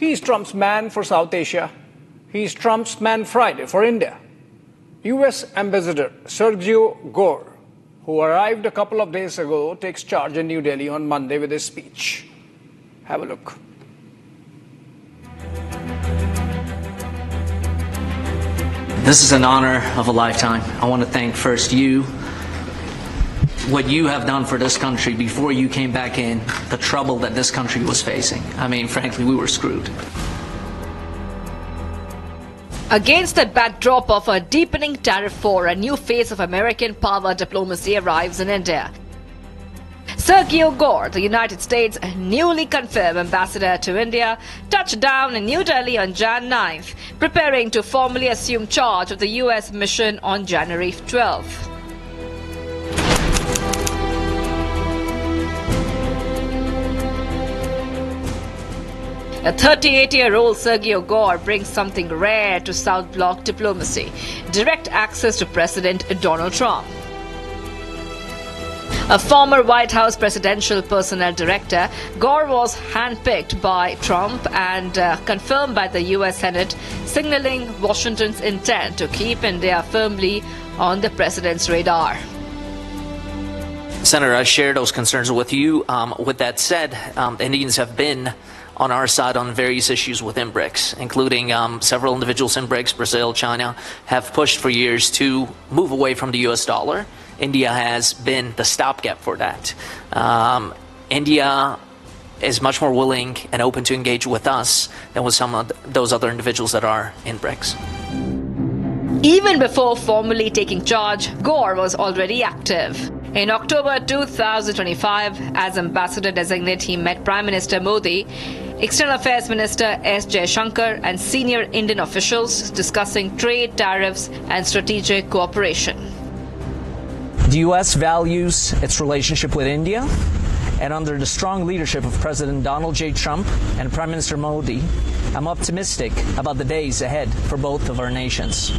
He's Trump's man for South Asia. He's Trump's man Friday for India. US Ambassador Sergio Gor, who arrived a couple of days ago, takes charge in New Delhi on Monday with his speech. Have a look. This is an honor of a lifetime. I want to thank first you, what you have done for this country before you came back in, the trouble that this country was facing. I mean, frankly, we were screwed. Against the backdrop of a deepening tariff war, a new phase of American power diplomacy arrives in India. Sergio Gor, the United States' newly confirmed ambassador to India, touched down in New Delhi on Jan 9th, preparing to formally assume charge of the US mission on January 12th. A 38-year-old Sergio Gor brings something rare to South Bloc diplomacy: direct access to President Donald Trump. A former White House presidential personnel director, Gor was handpicked by Trump and confirmed by the US Senate, signaling Washington's intent to keep India firmly on the president's radar. Senator, I share those concerns with you. With that said, the Indians have been on our side on various issues within BRICS, including several individuals in BRICS, Brazil, China, have pushed for years to move away from the US dollar. India has been the stopgap for that. India is much more willing and open to engage with us than with some of those other individuals that are in BRICS. Even before formally taking charge, Gor was already active. In October 2025, as ambassador designate, he met Prime Minister Modi, External Affairs Minister S. Jaishankar, and senior Indian officials discussing trade, tariffs, and strategic cooperation. The U.S. values its relationship with India, and under the strong leadership of President Donald J. Trump and Prime Minister Modi, I'm optimistic about the days ahead for both of our nations.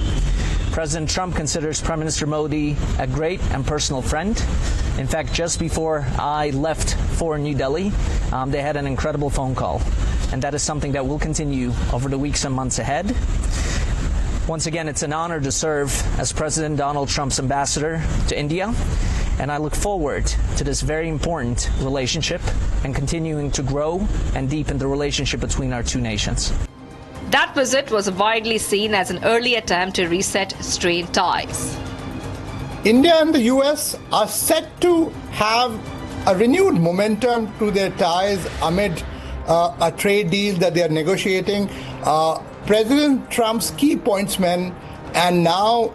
President Trump considers Prime Minister Modi a great and personal friend. In fact, just before I left for New Delhi, they had an incredible phone call, and that is something that will continue over the weeks and months ahead. Once again, it's an honor to serve as President Donald Trump's ambassador to India, and I look forward to this very important relationship and continuing to grow and deepen the relationship between our two nations. That visit was widely seen as an early attempt to reset strained ties. India and the US are set to have a renewed momentum to their ties amid a trade deal that they are negotiating. President Trump's key pointsman and now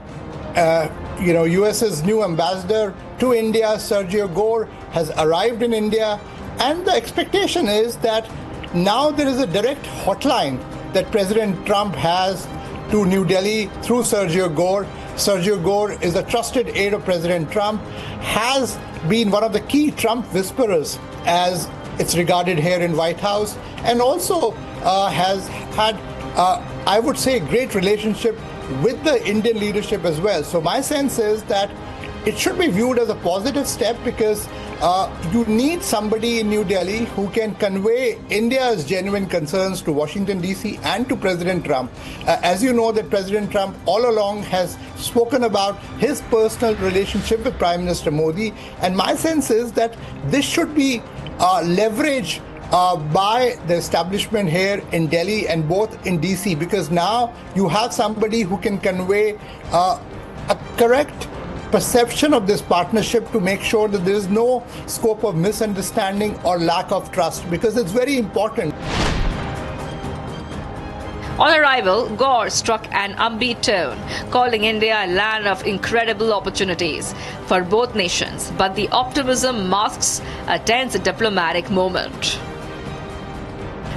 US's new ambassador to India, Sergio Gor, has arrived in India, and the expectation is that now there is a direct hotline that President Trump has to New Delhi through Sergio Gor. Sergio Gor is a trusted aide of President Trump, has been one of the key Trump whisperers as it's regarded here in White House, and also has had I would say, great relationship with the Indian leadership as well. So my sense is that it should be viewed as a positive step, because you need somebody in New Delhi who can convey India's genuine concerns to Washington, D.C. and to President Trump. As you know, that President Trump all along has spoken about his personal relationship with Prime Minister Modi. And my sense is that this should be leveraged by the establishment here in Delhi and both in DC, because now you have somebody who can convey a correct perception of this partnership to make sure that there is no scope of misunderstanding or lack of trust, because it's very important. On arrival, Gor struck an upbeat tone, calling India a land of incredible opportunities for both nations, but the optimism masks a tense diplomatic moment.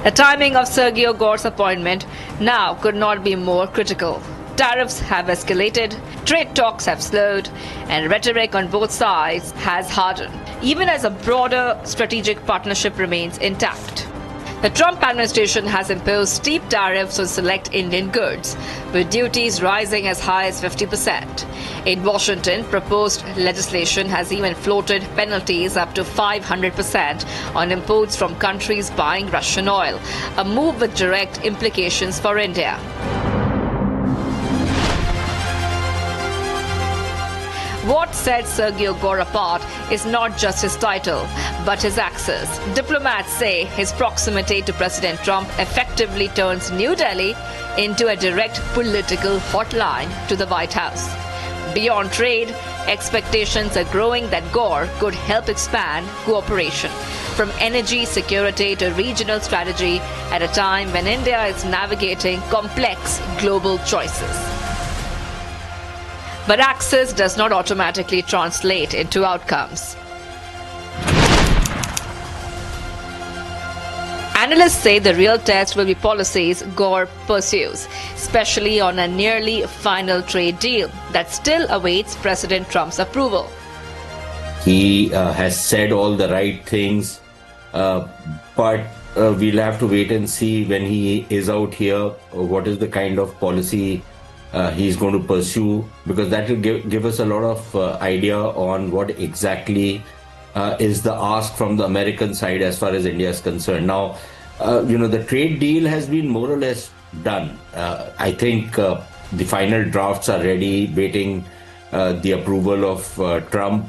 The timing of Sergio Gor's appointment now could not be more critical. Tariffs have escalated, trade talks have slowed, and rhetoric on both sides has hardened, even as a broader strategic partnership remains intact. The Trump administration has imposed steep tariffs on select Indian goods, with duties rising as high as 50%. In Washington, proposed legislation has even floated penalties up to 500% on imports from countries buying Russian oil, a move with direct implications for India. What set Sergio Gor apart is not just his title, but his access. Diplomats say his proximity to President Trump effectively turns New Delhi into a direct political hotline to the White House. Beyond trade, expectations are growing that Gor could help expand cooperation, from energy security to regional strategy, at a time when India is navigating complex global choices. But access does not automatically translate into outcomes. Analysts say the real test will be policies Gor pursues, especially on a nearly final trade deal that still awaits President Trump's approval. He has said all the right things, but we'll have to wait and see when he is out here what is the kind of policy he's going to pursue, because that will give us a lot of idea on what exactly is the ask from the American side as far as India is concerned. Now, the trade deal has been more or less done. I think the final drafts are ready, waiting the approval of Trump.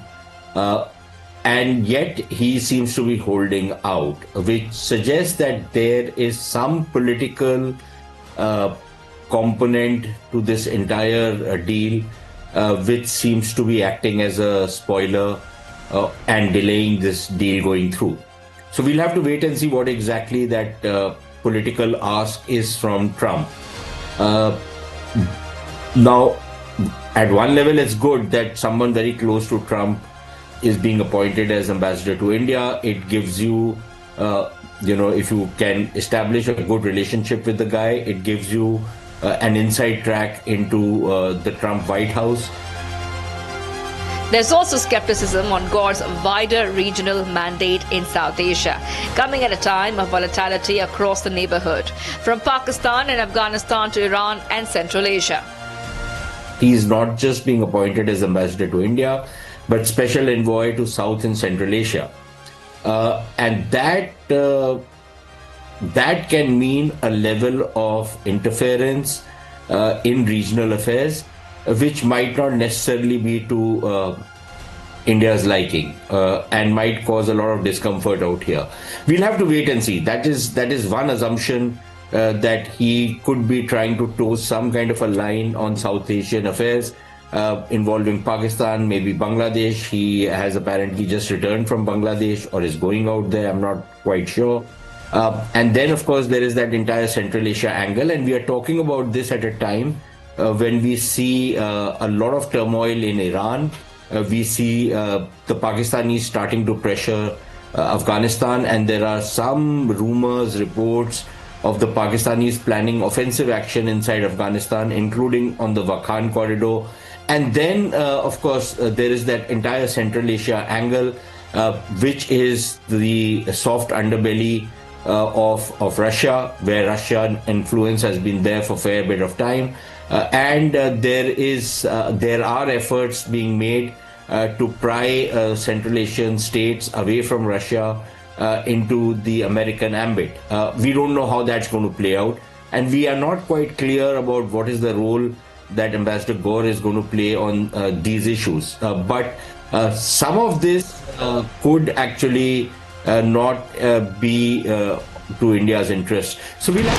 And yet he seems to be holding out, which suggests that there is some political component to this entire deal, which seems to be acting as a spoiler and delaying this deal going through. So we'll have to wait and see what exactly that political ask is from Trump. Now, at one level, it's good that someone very close to Trump is being appointed as ambassador to India. It gives you, if you can establish a good relationship with the guy, it gives you an inside track into the Trump White House. There's also skepticism on Gor's wider regional mandate in South Asia, coming at a time of volatility across the neighborhood, from Pakistan and Afghanistan to Iran and Central Asia. He's not just being appointed as ambassador to India, but special envoy to South and Central Asia. And that can mean a level of interference in regional affairs, which might not necessarily be to India's liking and might cause a lot of discomfort out here. We'll have to wait and see. That is one assumption, that he could be trying to toe some kind of a line on South Asian affairs involving Pakistan, maybe Bangladesh. He has apparently just returned from Bangladesh or is going out there. I'm not quite sure. And then, of course, there is that entire Central Asia angle. And we are talking about this at a time when we see a lot of turmoil in Iran. We see the Pakistanis starting to pressure Afghanistan. And there are some rumors, reports of the Pakistanis planning offensive action inside Afghanistan, including on the Wakhan corridor. And then, of course, there is that entire Central Asia angle, which is the soft underbelly of Russia, where Russian influence has been there for a fair bit of time. And there are efforts being made to pry Central Asian states away from Russia into the American ambit. We don't know how that's going to play out. And we are not quite clear about what is the role that Ambassador Gor is going to play on these issues. But some of this could actually not be to India's interest. So we'll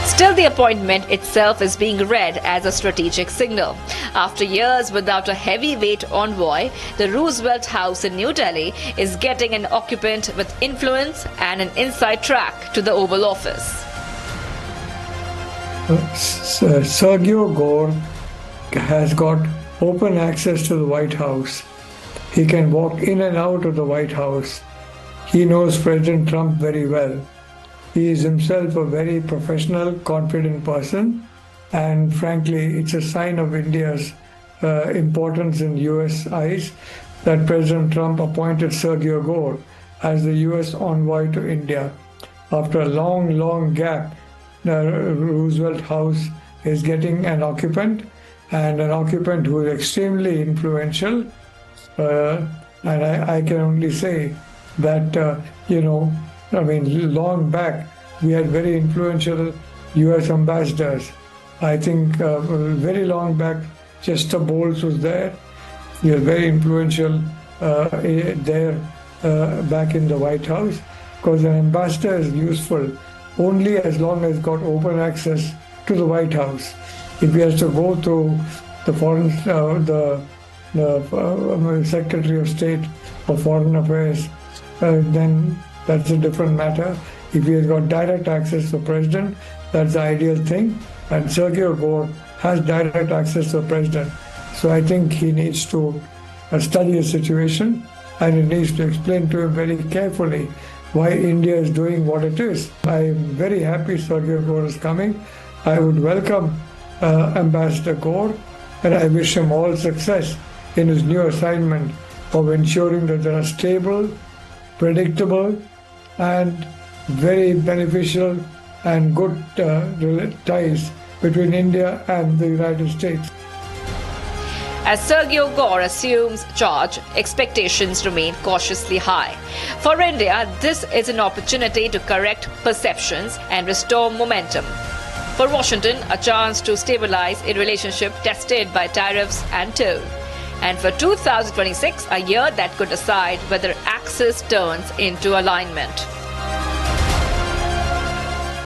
Still, the appointment itself is being read as a strategic signal. After years without a heavyweight envoy, the Roosevelt House in New Delhi is getting an occupant with influence and an inside track to the Oval Office. Sergio Gor has got open access to the White House. He can walk in and out of the White House. He knows President Trump very well. He is himself a very professional, confident person, and frankly, it's a sign of India's importance in U.S. eyes that President Trump appointed Sergio Gor as the U.S. envoy to India. After a long, long gap, the Roosevelt House is getting an occupant, and an occupant who is extremely influential. And I can only say that, long back, we had very influential U.S. ambassadors. I think very long back, Chester Bowles was there. He was very influential there back in the White House, because an ambassador is useful only as long as got open access to the White House. If he has to go to the Secretary of State for Foreign Affairs, then that's a different matter. If he has got direct access to the President, that's the ideal thing. And Sergio Gor has direct access to the President. So I think he needs to study the situation, and he needs to explain to him very carefully why India is doing what it is. I am very happy Sergio Gor is coming. I would welcome Ambassador Gor, and I wish him all success in his new assignment of ensuring that there are stable, predictable, and very beneficial and good ties between India and the United States. As Sergio Gor assumes charge, expectations remain cautiously high. For India, this is an opportunity to correct perceptions and restore momentum. For Washington, a chance to stabilize a relationship tested by tariffs and toll. And for 2026, a year that could decide whether axis turns into alignment.